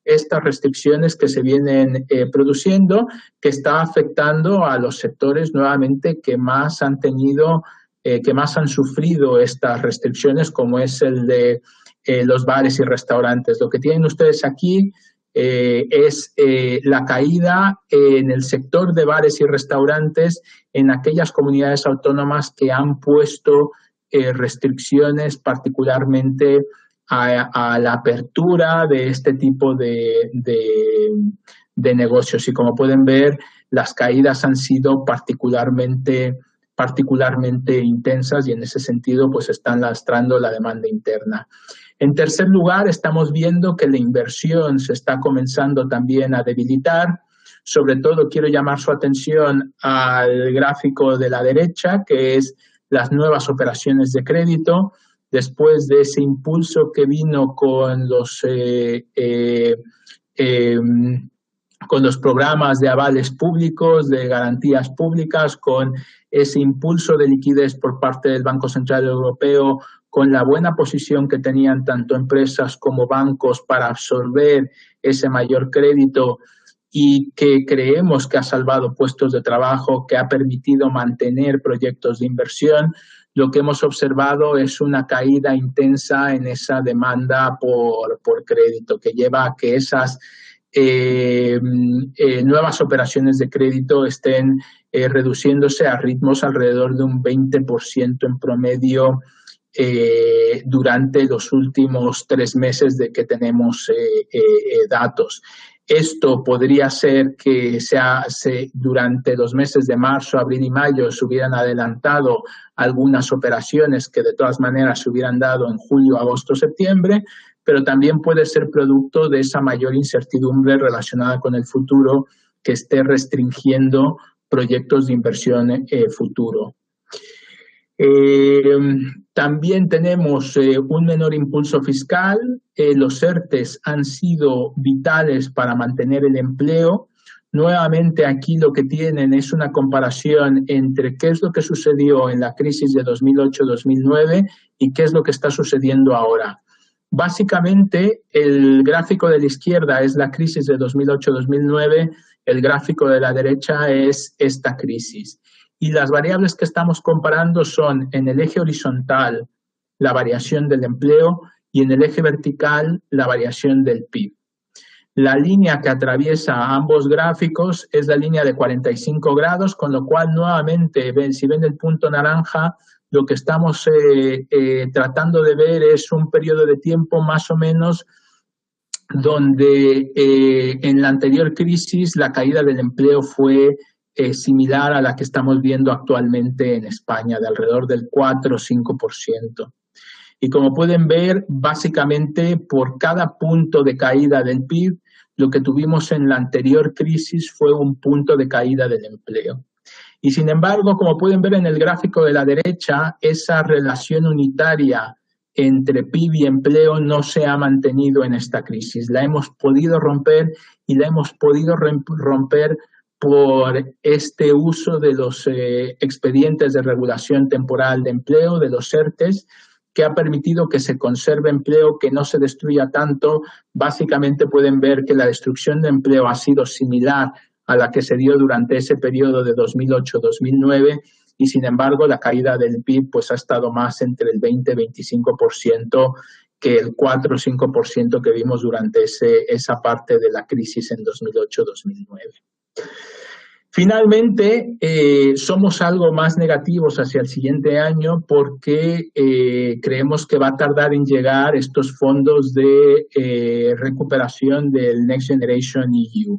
estas restricciones que se vienen produciendo, que está afectando a los sectores nuevamente que más han sufrido estas restricciones, como es el de los bares y restaurantes. Lo que tienen ustedes aquí es la caída en el sector de bares y restaurantes en aquellas comunidades autónomas que han puesto restricciones particularmente a la apertura de este tipo de negocios. Y como pueden ver, las caídas han sido particularmente intensas y en ese sentido pues están lastrando la demanda interna. En tercer lugar, estamos viendo que la inversión se está comenzando también a debilitar. Sobre todo quiero llamar su atención al gráfico de la derecha, que es las nuevas operaciones de crédito. Después de ese impulso que vino con los programas de avales públicos, de garantías públicas, con ese impulso de liquidez por parte del Banco Central Europeo, con la buena posición que tenían tanto empresas como bancos para absorber ese mayor crédito y que creemos que ha salvado puestos de trabajo, que ha permitido mantener proyectos de inversión. Lo que hemos observado es una caída intensa en esa demanda por crédito, que lleva a que esas nuevas operaciones de crédito estén reduciéndose a ritmos alrededor de un 20% en promedio durante los últimos 3 meses de que tenemos datos. Esto podría ser que durante los meses de marzo, abril y mayo se hubieran adelantado algunas operaciones que de todas maneras se hubieran dado en julio, agosto, septiembre, pero también puede ser producto de esa mayor incertidumbre relacionada con el futuro que esté restringiendo proyectos de inversión futuro. También tenemos un menor impulso fiscal. Los ERTEs han sido vitales para mantener el empleo. Nuevamente aquí lo que tienen es una comparación entre qué es lo que sucedió en la crisis de 2008-2009 y qué es lo que está sucediendo ahora. Básicamente, el gráfico de la izquierda es la crisis de 2008-2009, el gráfico de la derecha es esta crisis. Y las variables que estamos comparando son en el eje horizontal la variación del empleo y en el eje vertical la variación del PIB. La línea que atraviesa ambos gráficos es la línea de 45 grados, con lo cual nuevamente, si ven el punto naranja, lo que estamos tratando de ver es un periodo de tiempo más o menos donde en la anterior crisis la caída del empleo fue similar a la que estamos viendo actualmente en España, de alrededor del 4 o 5%. Y como pueden ver, básicamente por cada punto de caída del PIB, lo que tuvimos en la anterior crisis fue un punto de caída del empleo. Y sin embargo, como pueden ver en el gráfico de la derecha, esa relación unitaria entre PIB y empleo no se ha mantenido en esta crisis. La hemos podido romper y la hemos podido romper por este uso de los expedientes de regulación temporal de empleo, de los ERTEs, que ha permitido que se conserve empleo, que no se destruya tanto. Básicamente pueden ver que la destrucción de empleo ha sido similar a la que se dio durante ese periodo de 2008-2009 y, sin embargo, la caída del PIB pues, ha estado más entre el 20 y 25% que el 4 o 5% que vimos durante esa parte de la crisis en 2008-2009. Finalmente, somos algo más negativos hacia el siguiente año porque creemos que va a tardar en llegar estos fondos de recuperación del Next Generation EU.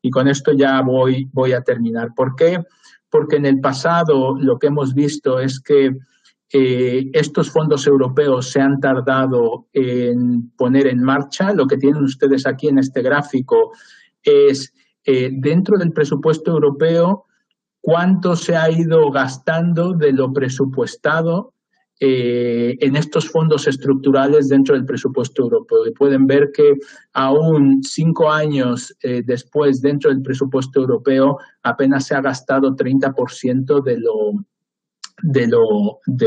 Y con esto ya voy a terminar. ¿Por qué? Porque en el pasado lo que hemos visto es que estos fondos europeos se han tardado en poner en marcha. Lo que tienen ustedes aquí en este gráfico es dentro del presupuesto europeo cuánto se ha ido gastando de lo presupuestado en estos fondos estructurales dentro del presupuesto europeo. Y pueden ver que aún 5 años después, dentro del presupuesto europeo, apenas se ha gastado 30% de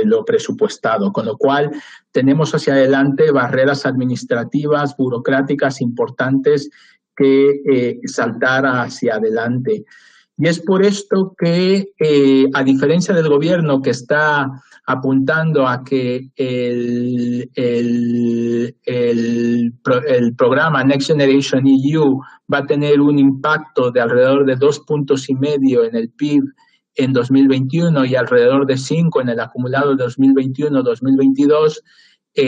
lo presupuestado, con lo cual tenemos hacia adelante barreras administrativas, burocráticas importantes que saltar hacia adelante. Y es por esto que, a diferencia del gobierno que está apuntando a que el programa Next Generation EU va a tener un impacto de alrededor de 2,5 puntos en el PIB en 2021 y alrededor de 5 en el acumulado de 2021-2022,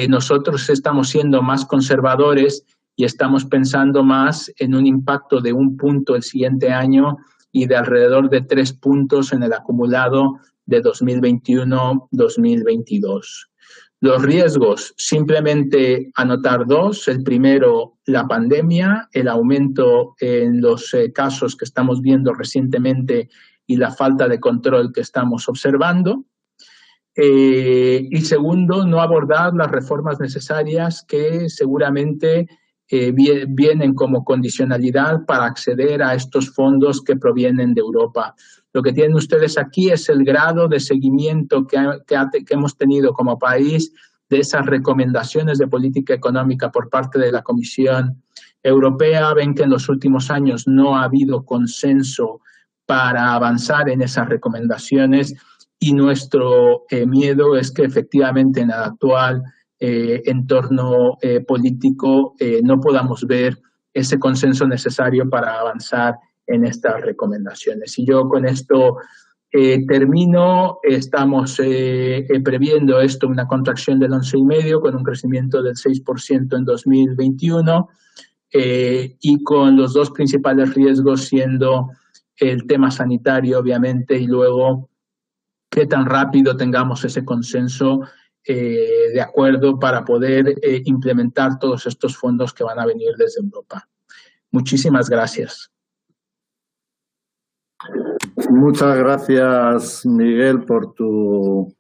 nosotros estamos siendo más conservadores y estamos pensando más en un impacto de 1 punto el siguiente año y de alrededor de 3 puntos en el acumulado de 2021-2022. Los riesgos, simplemente anotar 2. El primero, la pandemia, el aumento en los casos que estamos viendo recientemente y la falta de control que estamos observando. Y segundo, no abordar las reformas necesarias que seguramente vienen como condicionalidad para acceder a estos fondos que provienen de Europa. Lo que tienen ustedes aquí es el grado de seguimiento que hemos tenido como país de esas recomendaciones de política económica por parte de la Comisión Europea. Ven que en los últimos años no ha habido consenso para avanzar en esas recomendaciones y nuestro miedo es que efectivamente en el actual entorno político no podamos ver ese consenso necesario para avanzar en estas recomendaciones. Y yo con esto termino. Estamos previendo una contracción del 11,5% con un crecimiento del 6% en 2021 y con los dos principales riesgos siendo el tema sanitario, obviamente, y luego qué tan rápido tengamos ese consenso de acuerdo para poder implementar todos estos fondos que van a venir desde Europa. Muchísimas gracias. Muchas gracias, Miguel, por tu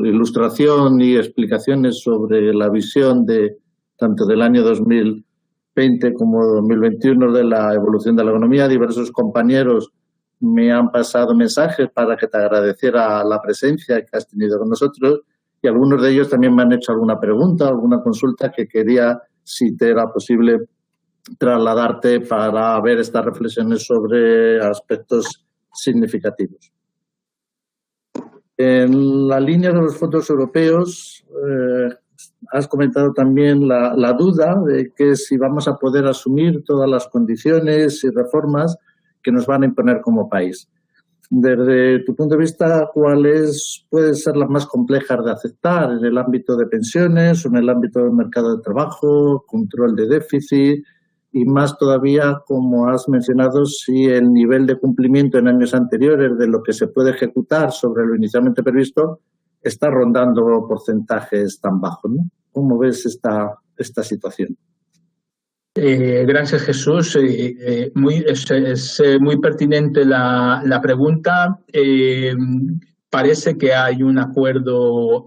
ilustración y explicaciones sobre la visión de tanto del año 2020 como 2021 de la evolución de la economía. Diversos compañeros me han pasado mensajes para que te agradeciera la presencia que has tenido con nosotros y algunos de ellos también me han hecho alguna pregunta, alguna consulta que quería, si te era posible, trasladarte para ver estas reflexiones sobre aspectos significativos. En la línea de los fondos europeos, has comentado también la duda de que si vamos a poder asumir todas las condiciones y reformas que nos van a imponer como país. Desde tu punto de vista, ¿cuáles pueden ser las más complejas de aceptar en el ámbito de pensiones o en el ámbito del mercado de trabajo, control de déficit? Y más todavía, como has mencionado, si el nivel de cumplimiento en años anteriores de lo que se puede ejecutar sobre lo inicialmente previsto está rondando porcentajes tan bajos, ¿no? ¿Cómo ves esta situación? Gracias, Jesús. Es muy pertinente la pregunta. Parece que hay un acuerdo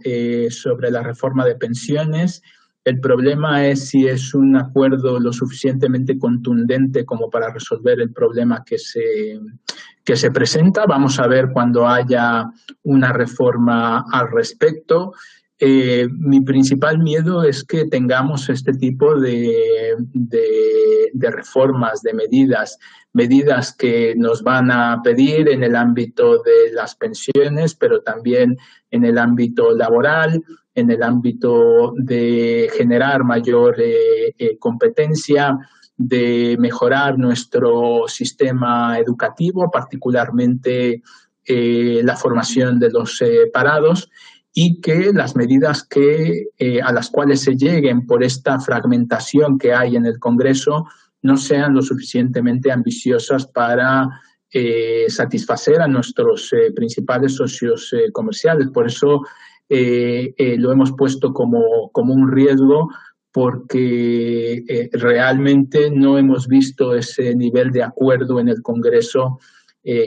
sobre la reforma de pensiones. El problema es si es un acuerdo lo suficientemente contundente como para resolver el problema que se presenta. Vamos a ver cuando haya una reforma al respecto. Mi principal miedo es que tengamos este tipo de reformas, de medidas que nos van a pedir en el ámbito de las pensiones, pero también en el ámbito laboral, en el ámbito de generar mayor competencia, de mejorar nuestro sistema educativo, particularmente la formación de los parados, y que las medidas a las cuales se lleguen por esta fragmentación que hay en el Congreso no sean lo suficientemente ambiciosas para satisfacer a nuestros principales socios comerciales. Por eso lo hemos puesto como un riesgo, porque realmente no hemos visto ese nivel de acuerdo en el Congreso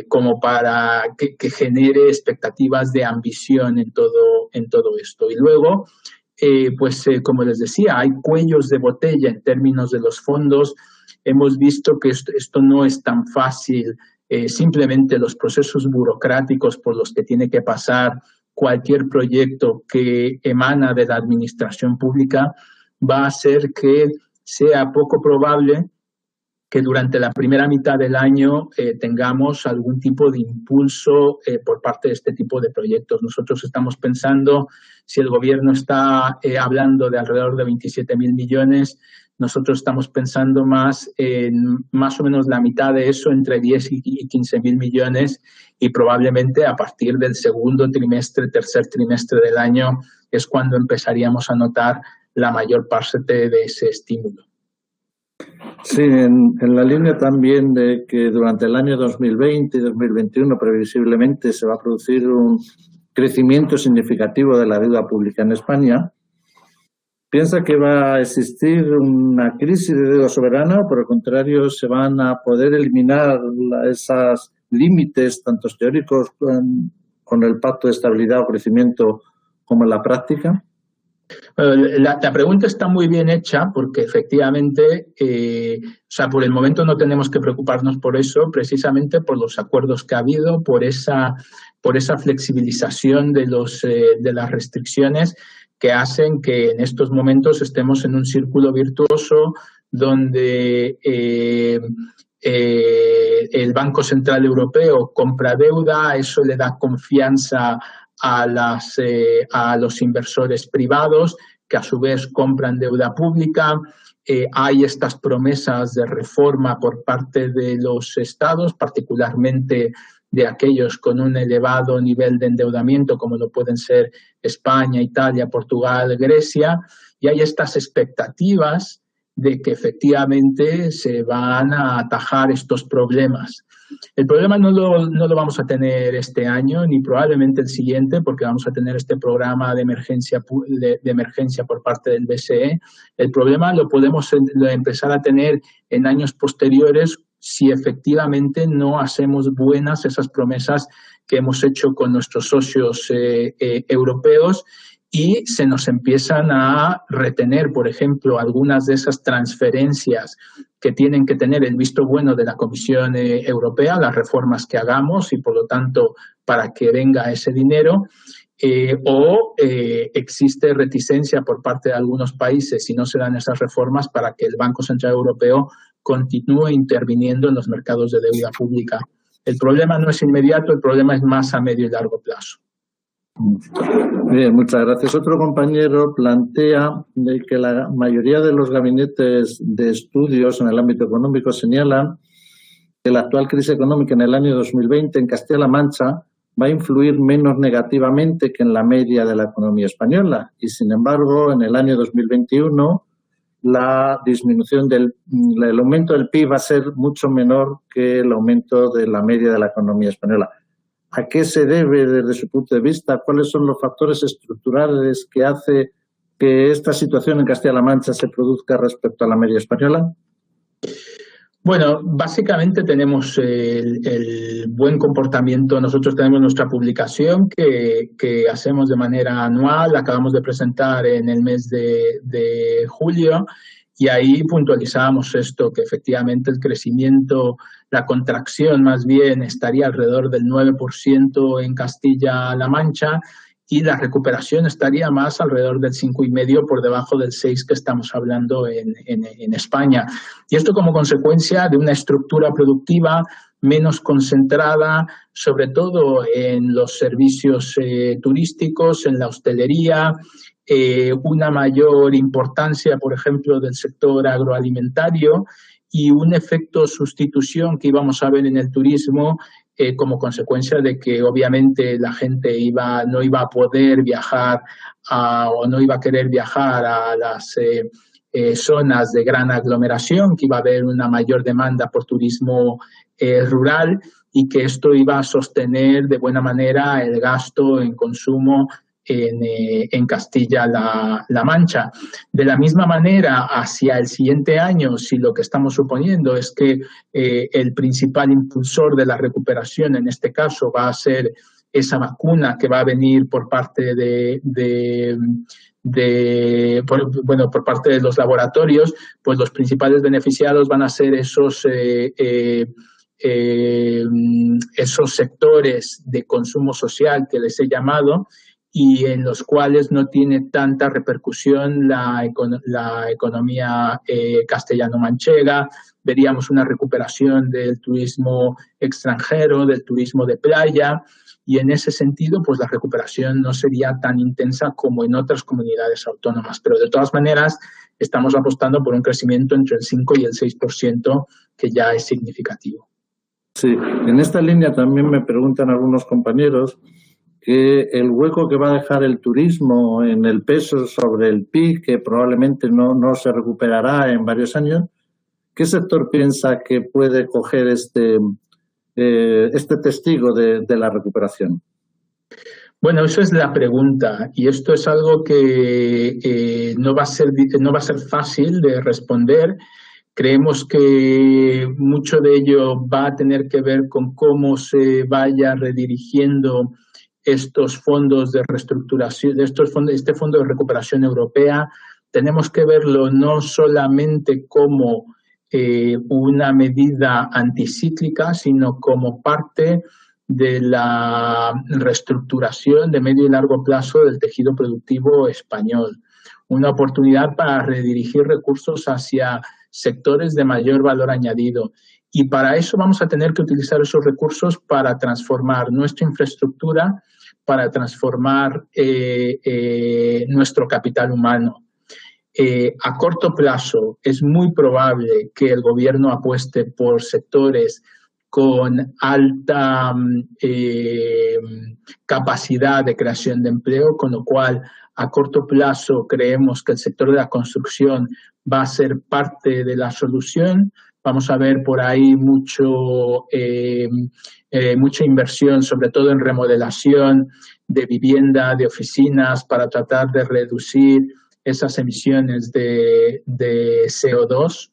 como para que genere expectativas de ambición en todo esto. Y luego, como les decía, hay cuellos de botella en términos de los fondos. Hemos visto que esto no es tan fácil. Simplemente los procesos burocráticos por los que tiene que pasar cualquier proyecto que emana de la administración pública va a hacer que sea poco probable que durante la primera mitad del año tengamos algún tipo de impulso por parte de este tipo de proyectos. Nosotros estamos pensando, si el gobierno está hablando de alrededor de 27.000 millones, nosotros estamos pensando más en más o menos la mitad de eso, entre 10 y 15.000 millones, y probablemente a partir del segundo trimestre, tercer trimestre del año es cuando empezaríamos a notar la mayor parte de ese estímulo. Sí, en la línea también de que durante el año 2020 y 2021 previsiblemente se va a producir un crecimiento significativo de la deuda pública en España. ¿Piensa que va a existir una crisis de deuda soberana o por el contrario se van a poder eliminar esos límites, tanto teóricos con el Pacto de Estabilidad o Crecimiento como en la práctica? La pregunta está muy bien hecha porque efectivamente, por el momento no tenemos que preocuparnos por eso, precisamente por los acuerdos que ha habido, por esa flexibilización de las restricciones que hacen que en estos momentos estemos en un círculo virtuoso donde el Banco Central Europeo compra deuda, eso le da confianza a los inversores privados, que a su vez compran deuda pública. hay estas promesas de reforma por parte de los estados, particularmente de aquellos con un elevado nivel de endeudamiento, como lo pueden ser España, Italia, Portugal, Grecia, y hay estas expectativas de que efectivamente se van a atajar estos problemas. El problema no lo vamos a tener este año ni probablemente el siguiente, porque vamos a tener este programa de emergencia por parte del BCE. El problema lo podemos empezar a tener en años posteriores si efectivamente no hacemos buenas esas promesas que hemos hecho con nuestros socios europeos y se nos empiezan a retener, por ejemplo, algunas de esas transferencias que tienen que tener el visto bueno de la Comisión Europea, las reformas que hagamos y, por lo tanto, para que venga ese dinero, existe reticencia por parte de algunos países si no se dan esas reformas para que el Banco Central Europeo continúe interviniendo en los mercados de deuda pública. El problema no es inmediato, el problema es más a medio y largo plazo. Bien, muchas gracias. Otro compañero plantea de que la mayoría de los gabinetes de estudios en el ámbito económico señalan que la actual crisis económica en el año 2020 en Castilla-La Mancha va a influir menos negativamente que en la media de la economía española y, sin embargo, en el año 2021 la disminución el aumento del PIB va a ser mucho menor que el aumento de la media de la economía española. ¿A qué se debe desde su punto de vista? ¿Cuáles son los factores estructurales que hace que esta situación en Castilla-La Mancha se produzca respecto a la media española? Bueno, básicamente tenemos el buen comportamiento. Nosotros tenemos nuestra publicación que hacemos de manera anual, la acabamos de presentar en el mes de julio, y ahí puntualizábamos esto, que efectivamente el crecimiento, la contracción más bien estaría alrededor del 9% en Castilla-La Mancha y la recuperación estaría más alrededor del 5,5% por debajo del 6% que estamos hablando en España. Y esto como consecuencia de una estructura productiva menos concentrada, sobre todo en los servicios turísticos, en la hostelería, una mayor importancia, por ejemplo, del sector agroalimentario y un efecto sustitución que íbamos a ver en el turismo como consecuencia de que obviamente la gente no iba a poder viajar o no iba a querer viajar a las zonas de gran aglomeración, que iba a haber una mayor demanda por turismo rural y que esto iba a sostener de buena manera el gasto en consumo en Castilla-La Mancha. De la misma manera, hacia el siguiente año, si lo que estamos suponiendo es que el principal impulsor de la recuperación, en este caso, va a ser esa vacuna que va a venir por parte por parte de los laboratorios, pues los principales beneficiados van a ser esos sectores de consumo social que les he llamado, y en los cuales no tiene tanta repercusión la economía castellano-manchega. Veríamos una recuperación del turismo extranjero, del turismo de playa, y en ese sentido pues la recuperación no sería tan intensa como en otras comunidades autónomas. Pero de todas maneras estamos apostando por un crecimiento entre el 5 y el 6%, que ya es significativo. Sí, en esta línea también me preguntan algunos compañeros que el hueco que va a dejar el turismo en el peso sobre el PIB, que probablemente no se recuperará en varios años, ¿qué sector piensa que puede coger este testigo de la recuperación? Bueno, eso es la pregunta, y esto es algo que no va a ser fácil de responder. Creemos que mucho de ello va a tener que ver con cómo se vaya redirigiendo estos fondos de reestructuración, este fondo de recuperación europea. Tenemos que verlo no solamente como una medida anticíclica, sino como parte de la reestructuración de medio y largo plazo del tejido productivo español. Una oportunidad para redirigir recursos hacia sectores de mayor valor añadido. Y para eso vamos a tener que utilizar esos recursos para transformar nuestra infraestructura, para transformar nuestro capital humano. A corto plazo es muy probable que el gobierno apueste por sectores con alta capacidad de creación de empleo, con lo cual a corto plazo creemos que el sector de la construcción va a ser parte de la solución. Vamos a ver por ahí mucha inversión, sobre todo en remodelación de vivienda, de oficinas, para tratar de reducir esas emisiones de CO2,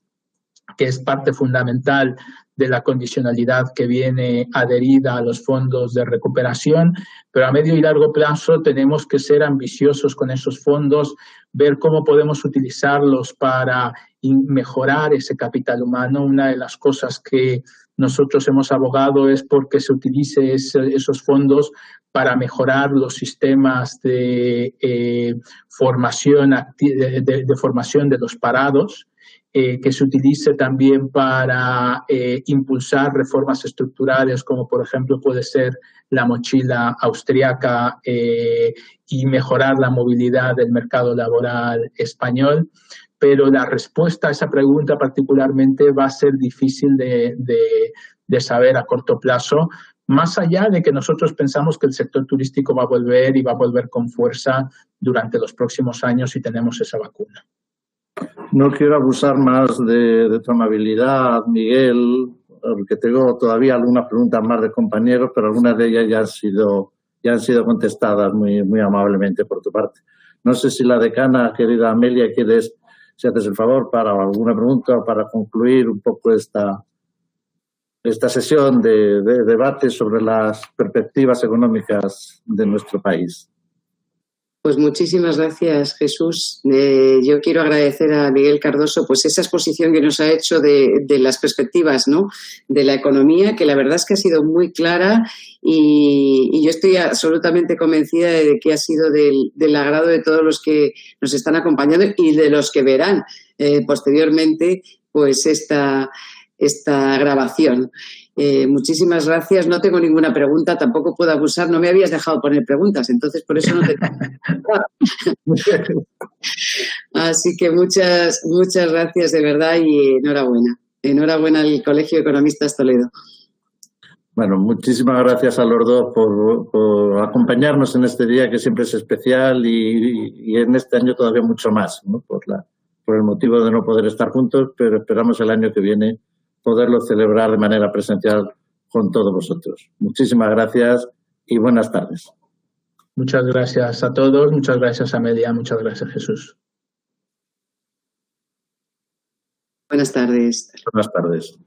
que es parte fundamental de la condicionalidad que viene adherida a los fondos de recuperación, pero a medio y largo plazo tenemos que ser ambiciosos con esos fondos, ver cómo podemos utilizarlos para mejorar ese capital humano. Una de las cosas que nosotros hemos abogado es porque se utilice esos fondos para mejorar los sistemas de formación de los parados, que se utilice también para impulsar reformas estructurales, como por ejemplo puede ser la mochila austriaca, y mejorar la movilidad del mercado laboral español. Pero la respuesta a esa pregunta particularmente va a ser difícil de saber a corto plazo, más allá de que nosotros pensamos que el sector turístico va a volver y va a volver con fuerza durante los próximos años si tenemos esa vacuna. No quiero abusar más de tu amabilidad, Miguel, porque tengo todavía algunas preguntas más de compañeros, pero algunas de ellas ya han sido contestadas muy amablemente por tu parte. No sé si la decana, querida Amelia, quieres, si haces el favor, para alguna pregunta o para concluir un poco esta sesión de debate sobre las perspectivas económicas de nuestro país. Pues muchísimas gracias, Jesús. Yo quiero agradecer a Miguel Cardoso pues esa exposición que nos ha hecho de las perspectivas, ¿no?, de la economía, que la verdad es que ha sido muy clara y yo estoy absolutamente convencida de que ha sido del agrado de todos los que nos están acompañando y de los que verán posteriormente pues esta grabación. Muchísimas gracias. No tengo ninguna pregunta, tampoco puedo abusar. No me habías dejado poner preguntas, entonces por eso no te... Así que muchas gracias de verdad y enhorabuena. Enhorabuena al Colegio de Economistas Toledo. Bueno, muchísimas gracias a los dos por acompañarnos en este día que siempre es especial y en este año todavía mucho más, ¿no?, por el motivo de no poder estar juntos, pero esperamos el año que viene poderlo celebrar de manera presencial con todos vosotros. Muchísimas gracias y buenas tardes. Muchas gracias a todos, muchas gracias Amelia, muchas gracias Jesús. Buenas tardes. Buenas tardes.